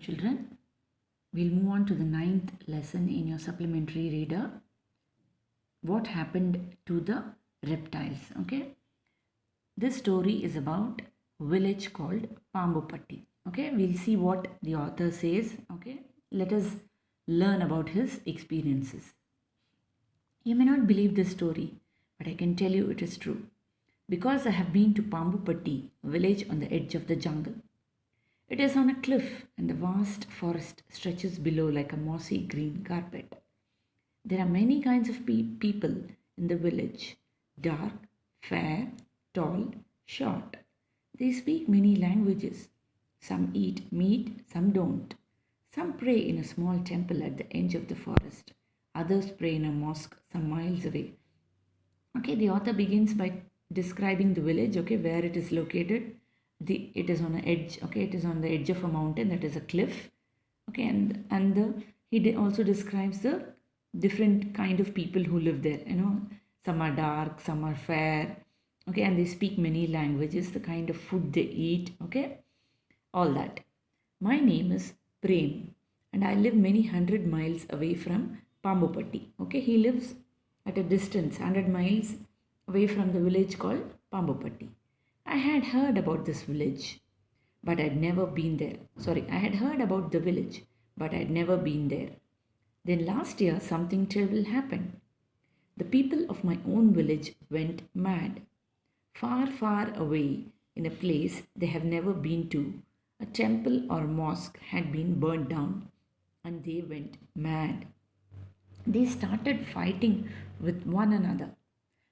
Children, we'll move on to the ninth lesson in your supplementary reader. What happened to the reptiles? Okay, this story is about a village called Pambupatti. Okay, we'll see what the author says. Okay, let us learn about his experiences. You may not believe this story, but I can tell you it is true because I have been to Pambupatti, a village on the edge of the jungle. It is on a cliff, and the vast forest stretches below like a mossy green carpet. There are many kinds of people in the village: dark, fair, tall, short. They speak many languages. Some eat meat, some don't. Some pray in a small temple at the edge of the forest. Others pray in a mosque some miles away. Okay, the author begins by describing the village, okay, where it is located. It is on an edge, okay, it is on the edge of a mountain, that is a cliff. Okay, and also describes the different kind of people who live there. Some are dark, some are fair, okay, and they speak many languages, the kind of food they eat, okay, all that. My name is Prem, and I live many hundred miles away from Pambupatti. Okay, he lives at a distance 100 miles away from the village called Pambupatti. I had heard about this village, but I'd never been there. Sorry, I had heard about the village, but I'd never been there. Then last year, something terrible happened. The people of my own village went mad. Far, far away, in a place they have never been to, a temple or mosque had been burned down, and they went mad. They started fighting with one another.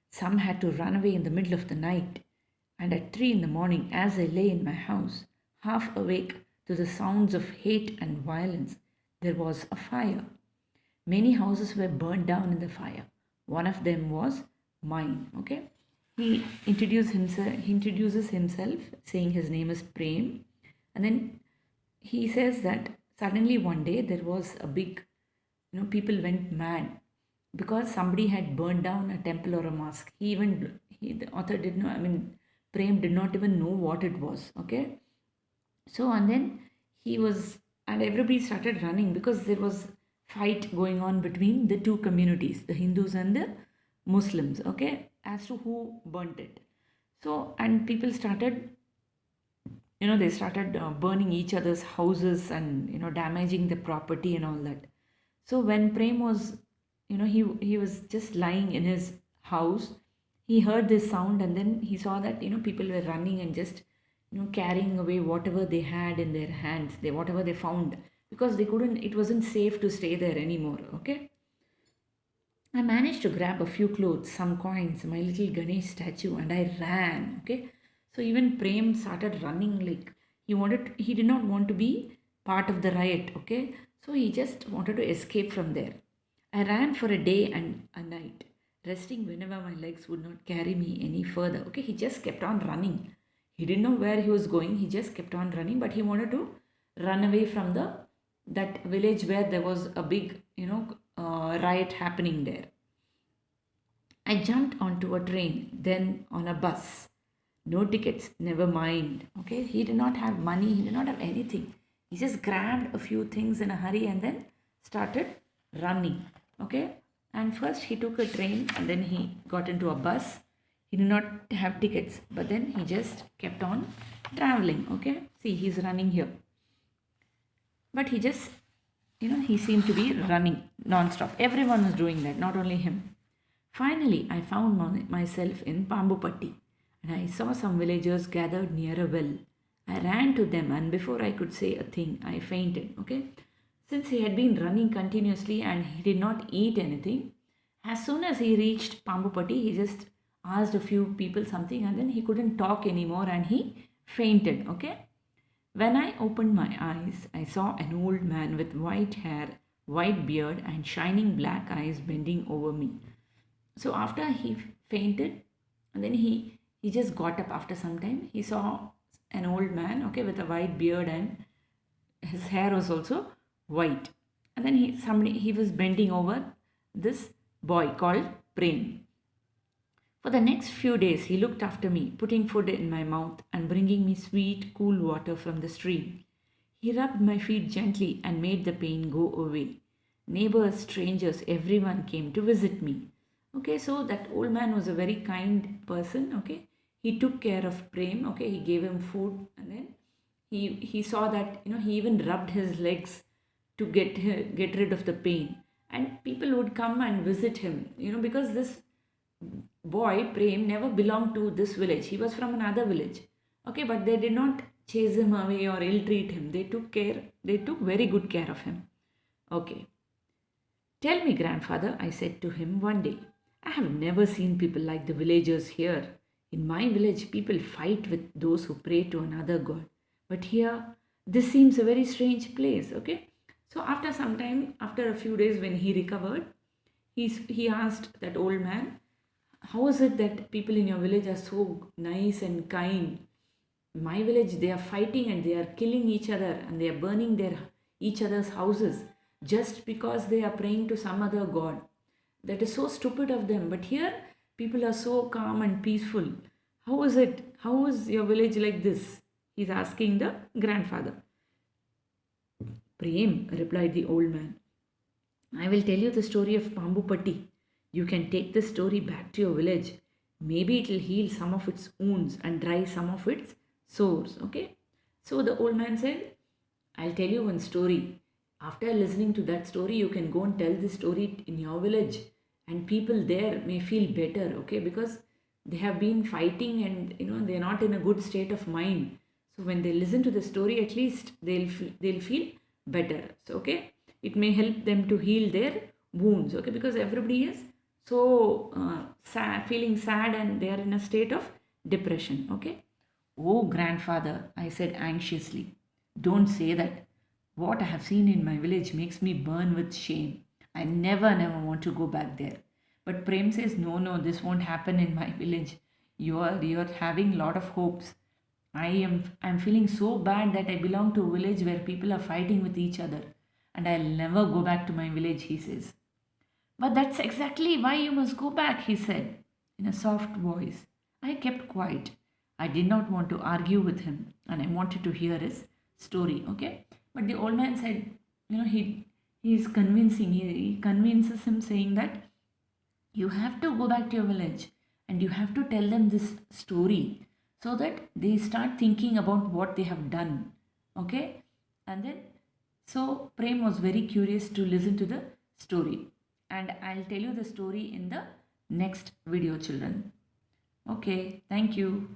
Some had to run away in the middle of the night, and at 3 in the morning, as I lay in my house, half awake to the sounds of hate and violence, there was a fire. Many houses were burned down in the fire. One of them was mine. Okay, he introduces himself, saying his name is Prem, and then he says that suddenly one day there was a big, people went mad because somebody had burned down a temple or a mosque. The author did not, Prem did not even know what it was. Okay, so and then he was, and everybody started running because there was fight going on between the two communities, the Hindus and the Muslims. Okay, as to who burnt it. So and people started, they started burning each other's houses and damaging the property and all that. So when Prem was, he was just lying in his house, he heard this sound, and then he saw that people were running and just carrying away whatever they had in their hands, whatever they found, because they couldn't, it wasn't safe to stay there anymore. Okay, I managed to grab a few clothes, some coins, my little Ganesh statue, and I ran. Okay, so even Prem started running, like he did not want to be part of the riot. Okay, so he just wanted to escape from there. I ran for a day and a night, resting whenever my legs would not carry me any further. Okay, he just kept on running. He didn't know where he was going. He just kept on running, but he wanted to run away from that village where there was a big, riot happening there. I jumped onto a train, then on a bus. No tickets, never mind. Okay, he did not have money, he did not have anything. He just grabbed a few things in a hurry and then started running. Okay, and first he took a train and then he got into a bus. He did not have tickets, but then he just kept on traveling. Okay, see, he's running here, but he just, he seemed to be running non-stop. Everyone was doing that, not only him. Finally, I found myself in Pambupatti, and I saw some villagers gathered near a well. I ran to them, and before I could say a thing, I fainted. Okay, since he had been running continuously and he did not eat anything, as soon as he reached Pambupatti, he just asked a few people something, and then he couldn't talk anymore and he fainted. Okay, when I opened my eyes, I saw an old man with white hair, white beard, and shining black eyes bending over me. So after he fainted, and then he just got up after some time. He saw an old man, okay, with a white beard, and his hair was also white. And then he was bending over this boy called Prem. For the next few days, he looked after me, putting food in my mouth and bringing me sweet, cool water from the stream. He rubbed my feet gently and made the pain go away. Neighbors, strangers, everyone came to visit me. Okay, so that old man was a very kind person. Okay, he took care of Prem. Okay, he gave him food, and then he saw that he even rubbed his legs to get rid of the pain, and people would come and visit him. Because this boy Prem never belonged to this village. He was from another village. Okay, but they did not chase him away or ill treat him. They took very good care of him. Okay. Tell me, grandfather, I said to him one day. I have never seen people like the villagers here. In my village, people fight with those who pray to another god. But here, this seems a very strange place. Okay. So after some time, after a few days when he recovered, he asked that old man, how is it that people in your village are so nice and kind? My village, they are fighting and they are killing each other and they are burning each other's houses just because they are praying to some other god. That is so stupid of them. But here, people are so calm and peaceful. How is it? How is your village like this? He's asking the grandfather. Prem, replied the old man, I will tell you the story of Pambupatti. You can take this story back to your village. Maybe it will heal some of its wounds and dry some of its sores. Okay? So the old man said, I'll tell you one story. After listening to that story, you can go and tell this story in your village, and people there may feel better. Okay? Because they have been fighting and they're not in a good state of mind. So when they listen to the story, at least they'll feel better. So okay, it may help them to heal their wounds. Okay, because everybody is so sad, feeling sad, and they are in a state of depression. Okay. Oh, grandfather, I said anxiously, don't say that. What I have seen in my village makes me burn with shame. I never want to go back there. But Prem says, no, this won't happen in my village. You're having a lot of hopes. I'm feeling so bad that I belong to a village where people are fighting with each other. And I'll never go back to my village, he says. But that's exactly why you must go back, he said in a soft voice. I kept quiet. I did not want to argue with him and I wanted to hear his story, okay? But the old man said, he's convincing, he convinces him saying that you have to go back to your village and you have to tell them this story so that they start thinking about what they have done, okay? And then, so Prem was very curious to listen to the story, and I'll tell you the story in the next video, children. Okay, thank you.